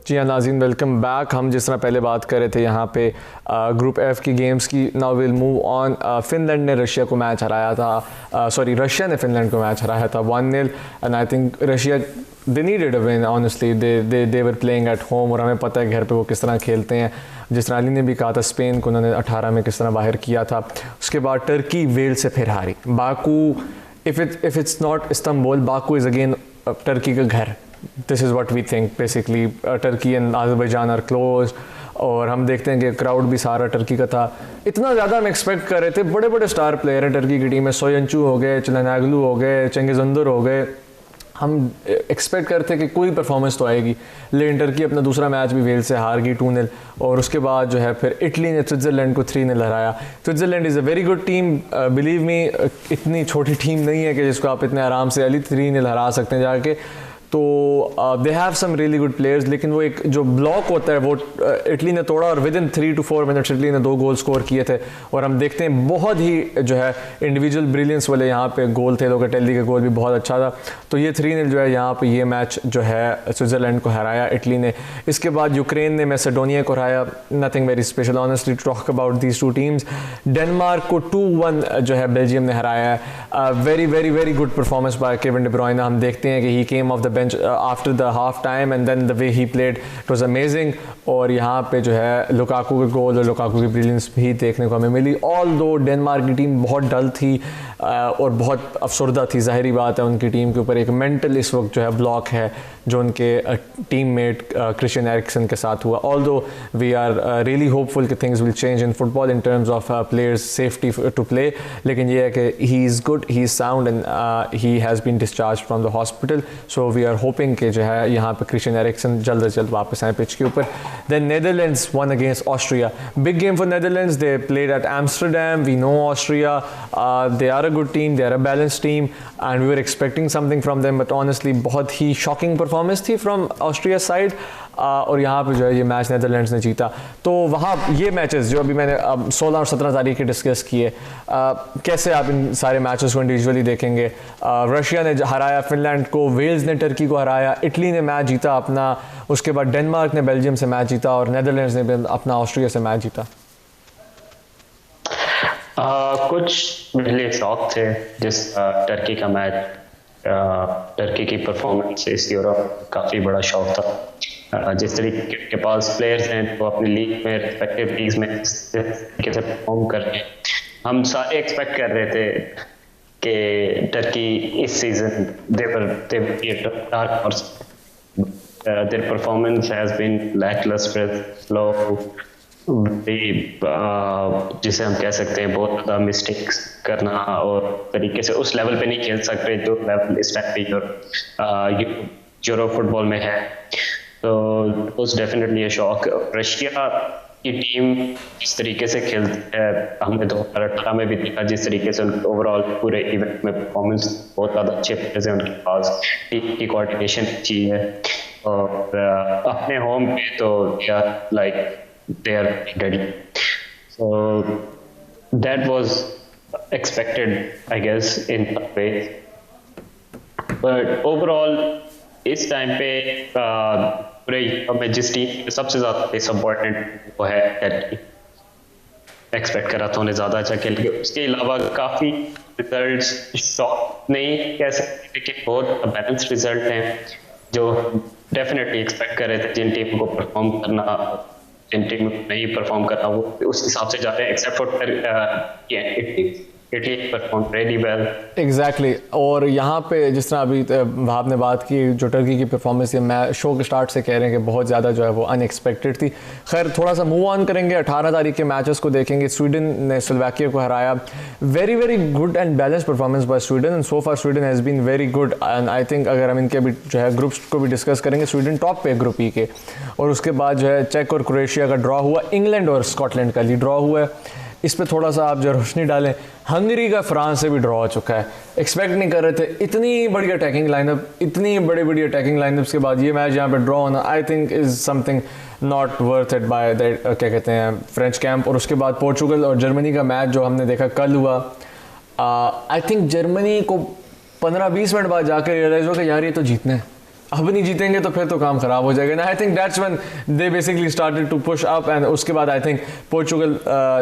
जी हाँ नाज़रीन, वेलकम बैक। हम जिस तरह पहले बात कर रहे थे यहाँ पे ग्रुप एफ की गेम्स की, now will move on. Finland ने रशिया को मैच हराया था, सॉरी रशिया ने फिनलैंड को मैच हराया था 1-0 and I think Russia they needed a win honestly, they were playing at home और हमें पता है घर पे वो किस तरह खेलते हैं। जिस तरह अली ने भी कहा था स्पेन को उन्होंने 18 में किस तरह बाहर किया था। उसके बाद टर्की वेल से फिर हारी। Baku if it's not Istanbul, Baku is again Turkey का घर। This is what we think basically. Turkey and Azerbaijan are close और हम देखते हैं कि क्राउड भी सारा टर्की का था। इतना ज़्यादा हम एक्सपेक्ट कर रहे थे, बड़े बड़े स्टार प्लेयर हैं टर्की की टीम में, सोयंचू हो गए, चलनागलू हो गए, चंगेज़ंदर हो गए। हम एक्सपेक्ट करते कि कोई परफॉर्मेंस तो आएगी, लेकिन टर्की अपना दूसरा मैच भी वेल से हार गई 2-0 और उसके बाद जो है फिर इटली ने स्विट्ज़रलैंड को 3-0 हराया। Switzerland is a very good team, believe me, इतनी छोटी टीम नहीं है कि जिसको आप इतने आराम से 3-0 हरा सकते हैं जाके। तो they have some really good players, लेकिन वो एक जो ब्लॉक होता है वो इटली ने तोड़ा और with in 3 to 4 minutes Italy ने 2 गोल स्कोर किए थे। और हम देखते हैं बहुत ही जो है इंडिविजुअल ब्रिलियंस वाले यहाँ पे गोल थे, लोकेटेली का गोल भी बहुत अच्छा था। तो ये 3-0 जो है यहाँ पे ये मैच जो है स्विट्ज़रलैंड को हराया इटली ने। इसके बाद यूक्रेन ने मैसेडोनिया को हराया, nothing very special honestly to talk about these 2 teams. Denmark को 2-1 जो है बेल्जियम ने हराया है। Very very very good performance by Kevin De Bruyne. हम देखते हैं कि he came off the bench after the half time and then the way he played it was amazing। और यहाँ पे जो है लुकाकू के गोल और लुकाकू की ब्रिलियंस भी देखने को हमें मिली। ऑल्दो डेनमार्क की टीम बहुत डल थी और बहुत अफसरदा थी, ज़ाहिरी बात है उनकी टीम के ऊपर एक मेंटल इस वक्त जो है ब्लॉक है जो उनके टीममेट क्रिश्चियन एरिक्सन के साथ हुआ। Although we are really hopeful कि things will change in football in terms of players safety to play, लेकिन ये है कि he is good, he is sound and he has been discharge from the hospital. So we are hoping कि जो है यहाँ पे क्रिश्चियन एरिक्सन जल्द से जल्द वापस आए पिच के ऊपर। Then Netherlands one against Austria, big game for Netherlands, they played at Amsterdam. We know Austria, they are a good team, they are a balance team and we were expecting something from them, but honestly बहुत ही शॉकिंग परफॉर्मेंस थी फ्रॉम ऑस्ट्रिया साइड। और यहाँ पे जो है ये मैच नेदरलैंड्स ने जीता। तो वहाँ ये मैचेस जो अभी मैंने 16 और 17 तारीख के डिस्कस किए, कैसे आप इन सारे मैचेस को इंडिविजुअली देखेंगे? रशिया ने हराया फिनलैंड को, वेल्स ने टर्की को हराया, इटली ने मैच जीता अपना, उसके बाद डेनमार्क ने बेल्जियम से मैच जीता और नेदरलैंड्स ने अपना ऑस्ट्रिया से मैच जीता। कुछ मेरे लिए शौक थे जिस टर्की का मैच टर्की की परफॉर्मेंस इस यूरो काफ़ी बड़ा शौक था। जिस तरीके के पास प्लेयर्स हैं वो अपनी लीग में रिस्पेक्टिव लीग्स में जिस तरीके से परफॉर्म कर रहे हैं, हम सारे एक्सपेक्ट कर रहे थे कि टर्की इस season their performance has been lackluster, slow, जिसे हम कह सकते हैं बहुत ज़्यादा मिस्टेक्स करना और तरीके से उस लेवल पे नहीं खेल सकते जो लेवल इस टाइम पे यूरो फुटबॉल में है। तो उस डेफिनेटली ये शौक। रशिया की टीम जिस तरीके से खेलती है हमने 2018 में भी देखा, जिस तरीके से ओवरऑल पूरे इवेंट में परफॉर्मेंस बहुत ज़्यादा अच्छे प्लेयर्स हैं उनके पास, टीम की कोऑर्डिनेशन अच्छी है और अपने होम पे तो like they are ready. So that was expected, I guess, in a way. But overall, इस टाइम पे पूरे में जिस टीम सबसे ज़्यादा डिसअपॉइंटेड वो है टर्की। एक्सपेक्ट करा था उन्हें ज़्यादा अच्छा खेल के, उसके अलावा काफ़ी रिजल्ट्स शॉक नहीं कह सकते लेकिन बहुत बैलेंस रिजल्ट हैं जो डेफिनेटली एक्सपेक्ट कर रहे थे। जिन टीम को परफॉर्म करना, जिन टीम नहीं परफॉर्म करना वो उस हिसाब से जा रहे हैं, except for Italy perform really well. Exactly. और यहाँ पे जिस तरह अभी भाव ने बात की जो टर्की की परफॉर्मेंस है, मैं शो के स्टार्ट से कह रहे हैं कि बहुत ज़्यादा जो है वो अनएक्सपेक्टेड थी। खैर थोड़ा सा मूव ऑन करेंगे, 18 तारीख के मैचेस को देखेंगे। स्वीडन ने स्लोवाकिया को हराया। Very very good and balance performance by Sweden and so far Sweden has been very good and I think अगर हम इनके भी जो है ग्रुप्स को भी डिस्कस करेंगे, स्वीडन टॉप पे ग्रुप ई के। और उसके बाद जो है चेक और क्रोएशिया का ड्रॉ हुआ, इंग्लैंड और स्कॉटलैंड का ड्रॉ हुआ है। इस पे थोड़ा सा आप जो रोशनी डालें, हंगरी का फ्रांस से भी ड्रॉ हो चुका है। एक्सपेक्ट नहीं कर रहे थे इतनी बड़ी अटैकिंग लाइनअप, इतनी बड़ी बड़ी अटैकिंग लाइनअप्स के बाद ये मैच यहाँ पे ड्रॉ होना I think is something not worth it by that क्या कहते हैं फ्रेंच कैंप। और उसके बाद पोर्चुगल और जर्मनी का मैच जो हमने देखा कल हुआ, आई थिंक जर्मनी को 15-20 मिनट बाद जाकर रियलाइज हो कि यार ये तो जीतना है, अब नहीं जीतेंगे तो फिर तो काम खराब हो जाएगा। I think that's when they basically started to push up and उसके बाद आई थिंक पोर्चुगल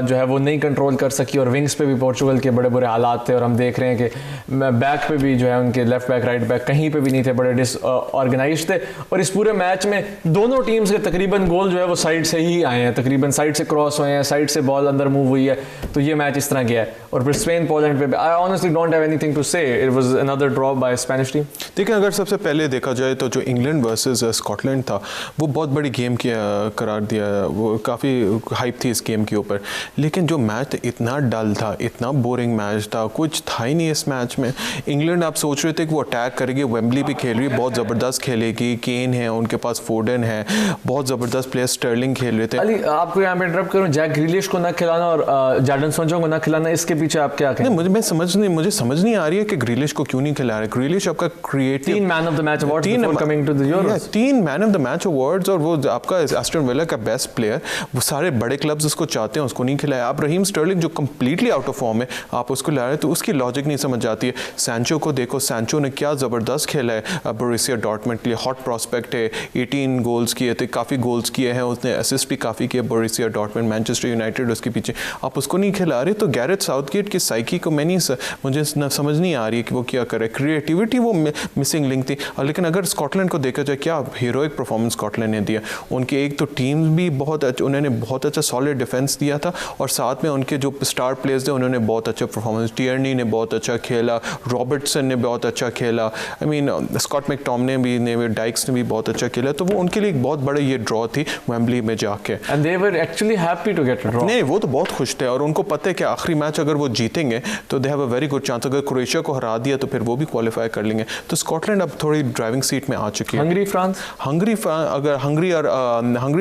जो है वो नहीं कंट्रोल कर सकी और विंग्स पे भी पोर्चुगल के बड़े बुरे हालात थे। और हम देख रहे हैं कि बैक पे भी जो है उनके लेफ्ट बैक राइट बैक कहीं पे भी नहीं थे, बड़े डिसऑर्गेनाइज्ड थे। और इस पूरे मैच में दोनों टीम्स के तकरीबन गोल जो है वो साइड से ही आए हैं, तकरीबन साइड से क्रॉस हुए हैं, साइड से बॉल अंदर मूव हुई है। तो ये मैच इस तरह गया है। और फिर स्पेन पोलैंड पे I honestly don't have anything to say, it was another draw by Spanish team. देखिए अगर सबसे पहले देखा जाए तो जो इंग्लैंड वर्सेस स्कॉटलैंड था वो बहुत बड़ी गेम किया करार दिया, वो काफ़ी हाइप थी इस गेम के ऊपर। लेकिन जो मैच इतना डल था, इतना बोरिंग मैच था, कुछ था ही नहीं इस मैच में। इंग्लैंड आप सोच रहे थे कि वो अटैक करेगी, वेम्बली पे खेल रही, बहुत ज़बरदस्त खेलेगी, केन है उनके पास, फोर्डन है, बहुत ज़बरदस्त प्लेयर, स्टर्लिंग खेल रहे थे। अली आपको यहाँ पे इंटरप्ट करूँ, जैक ग्रिलिश को ना खिलाना और जाडन संजो को ना खिलाना, इसके पीछे आप क्या कहें? मुझे समझ नहीं आ रही है कि ग्रिलिश को क्यों नहीं खिला रहे। ग्रिलिश आपका creative 3 man of the match award before coming to the Euros, 3 man of the match awards और वो आपका एस्टन विला का बेस्ट प्लेयर, वो सारे बड़े क्लब्स उसको चाहते हैं, उसको नहीं खिलाया। आप रहीम स्टर्लिंग जो कंप्लीटली आउट ऑफ फॉर्म है आप उसको ला रहे हैं, तो उसकी लॉजिक नहीं समझ आती है। सैंचो को देखो, सैंचो ने क्या ज़बरदस्त खेला है बोरुसिया डॉर्टमंड के लिए, हॉट प्रॉस्पेक्ट है, 18 गोल्स किए थे, काफ़ी गोल्स किए हैं उसने, असिस्ट भी काफ़ी किए बोरुसिया डॉर्टमंड, मैनचेस्टर यूनाइटेड उसके पीछे, आप उसको नहीं खिला रहे। तो गैरेथ साउथगेट की साइकी को मुझे समझ नहीं आ रही है कि वो क्या करे। क्रिएटिविटी वो मिसिंग लिंक थी। लेकिन अगर स्कॉटलैंड को देखा जाए, क्या हीरोइक परफॉर्मेंस स्कॉटलैंड ने दिया। उनके एक तो टीम भी बहुत अच्छा, उन्होंने बहुत अच्छा सॉलिड डिफेंस दिया था और साथ में उनके जो स्टार प्लेयर्स थे उन्होंने बहुत अच्छा परफॉर्मेंस, टियर्नी ने बहुत अच्छा खेला, रॉबर्टसन ने बहुत अच्छा खेला, आई मीन स्कॉट मैकटॉमने भी डाइक्स ने भी बहुत अच्छा खेला। तो वो उनके लिए एक बहुत बड़ा ये ड्रॉ थी वेम्बली में जाके, and they were actually happy to get a draw. नहीं, वो तो बहुत खुश थे और उनको पता है कि आखिरी मैच अगर वो जीतेंगे तो they have a very good chance. अगर क्रोएशिया को हरा दिया तो फिर वो भी क्वालिफाई कर लेंगे। तो स्कॉटलैंड अब थोड़ी ड्राइविंग सीट में आ चुकी है। हंगरी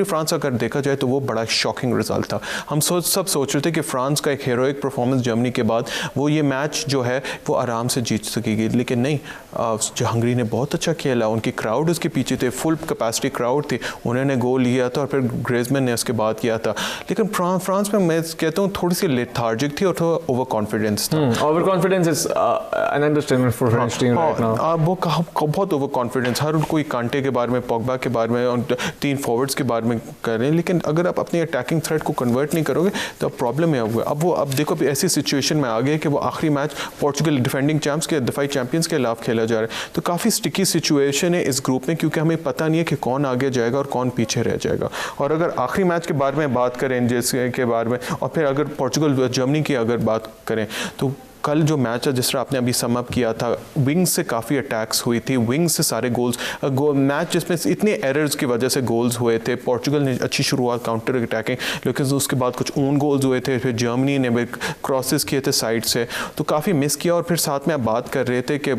फ्रांस अगर देखा जाए तो वो बड़ा शॉकिंग रिजल्ट था। हम सब सोच रहे थे कि फ्रांस का एक हीरोइक परफॉर्मेंस जर्मनी के बाद वो ये मैच जो है वो आराम से जीत सकेगी, लेकिन नहीं, जो हंगरी ने बहुत अच्छा खेला, उनकी क्राउड उसके पीछे थे, फुल कैपेसिटी क्राउड थी, उन्होंने गोल लिया था और फिर ग्रेजमैन ने उसके बाद किया था। लेकिन फ्रांस में मैं कहता हूँ थोड़ी सी लेथार्जिक थी और थोड़ा ओवर कॉन्फिडेंस था। Over confidence is an understatement for French team right now. वो बहुत ओवर कॉन्फिडेंस कॉन्फिडेंस, हर कोई कांटे के बारे में, पॉग्बा के बारे में और 3 फॉरवर्ड्स के बारे में कर रहे हैं, लेकिन अगर आप अपनी अटैकिंग थ्रेट को कन्वर्ट नहीं करोगे तो अब प्रॉब्लम है। अब देखो अभी ऐसी सिचुएशन में आ गए कि वो आखिरी मैच पोर्चुगल डिफेंडिंग चैंप्स के, दफाई चैंपियंस के खिलाफ खेला जा रहा है। तो काफ़ी स्टिकी सिचुएशन है इस ग्रुप में, क्योंकि हमें पता नहीं है कि कौन आगे जाएगा और कौन पीछे रह जाएगा। और अगर आखिरी मैच के बारे में बात करें, जैसे के बारे में, और फिर अगर पोर्चुगल जर्मनी की अगर बात करें, तो कल जो मैच है जिस तरह आपने अभी सम अप किया था, विंग्स से काफ़ी अटैक्स हुई थी, विंग्स से सारे गोल्स, मैच जिसमें इतने एरर्स की वजह से गोल्स हुए थे। पोर्चुगल ने अच्छी शुरुआत काउंटर अटैकिंग, लेकिन उसके बाद कुछ ओन गोल्स हुए थे, फिर जर्मनी ने भी क्रॉसेस किए थे साइड से, तो काफ़ी मिस किया। और फिर साथ में आप बात कर रहे थे कि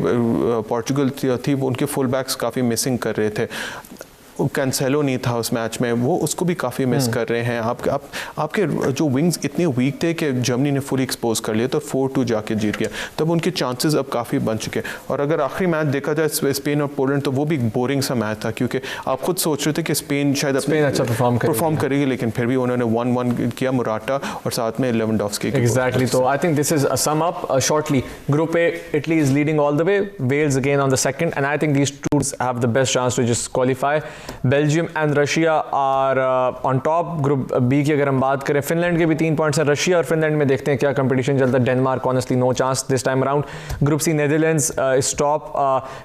पोर्चुगल थी वो उनके फुल बैक्स काफ़ी मिसिंग कर रहे थे, कैंसेलो नहीं था उस मैच में, वो उसको भी काफ़ी मिस कर रहे हैं। आपके जो विंग्स इतने वीक थे कि जर्मनी ने फुली एक्सपोज कर लिया, तो 4-2 जाके जीत गया, तब उनके चांसेस अब काफ़ी बन चुके। और अगर आखिरी मैच देखा जाए स्पेन और पोलैंड, तो वो भी बोरिंग सा मैच था, क्योंकि आप खुद सोच रहे थे कि स्पेन शायद अच्छा परफॉर्म करेगी, लेकिन फिर भी उन्होंने 1-1 किया, मुराटा और साथ में लेवेंडोव्स्की। एग्जैक्टली, तो I think this is a sum up shortly. Group A, Italy is leading all the way, Wales again on the second, and I think these two have the best chance to just qualify. Belgium and Russia are on top. Group B की अगर हम बात करें, फिनलैंड के भी 3 पॉइंट्स हैं। रशिया और फिनलैंड में देखते हैं क्या कंपटीशन चलता है। Denmark honestly no chance this time around. Group C, Netherlands is top,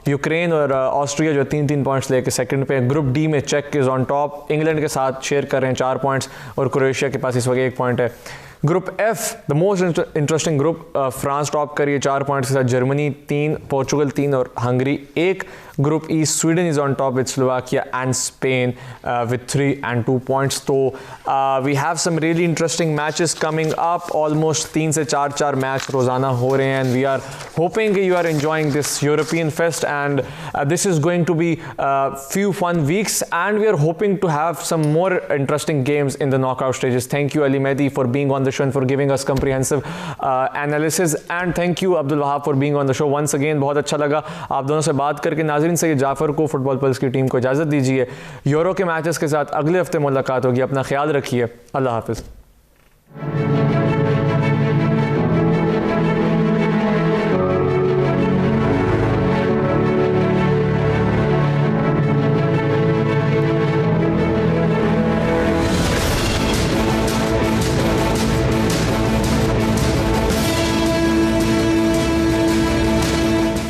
Ukraine और ऑस्ट्रिया जो 3-3 पॉइंट्स लेके सेकंड पे। ग्रुप डी में चेक इज ऑन टॉप, इंग्लैंड के साथ शेयर कर रहे हैं 4 पॉइंट्स, और क्रोएशिया के पास इस वक्त 1 पॉइंट है। Group F, the most interesting group, France top करिए 4 पॉइंट्स के साथ, जर्मनी 3, पोर्चुगल 3 और Hungary 1। Group E, Sweden is on top with Slovakia and Spain with 3 and 2 points। तो we have some really interesting matches coming up, almost 3 से 4 मैच रोजाना हो रहे हैं, and we are hoping you are enjoying this European fest, and this is going to be few fun weeks, and we are hoping to have some more interesting games in the knockout stages. Thank you Ali Mehdi for being on the show and for giving us comprehensive analysis, and thank you Abdul Wahab for being on the show once again. बहुत अच्छा लगा आप दोनों से बात करके। नाज़रीन, सैयद जाफ़र को, फुटबॉल पल्स की टीम को इजाज़त दीजिए। यूरो के मैचेस के साथ अगले हफ्ते मुलाकात होगी। अपना ख्याल रखिए। अल्लाह हाफ़िज़।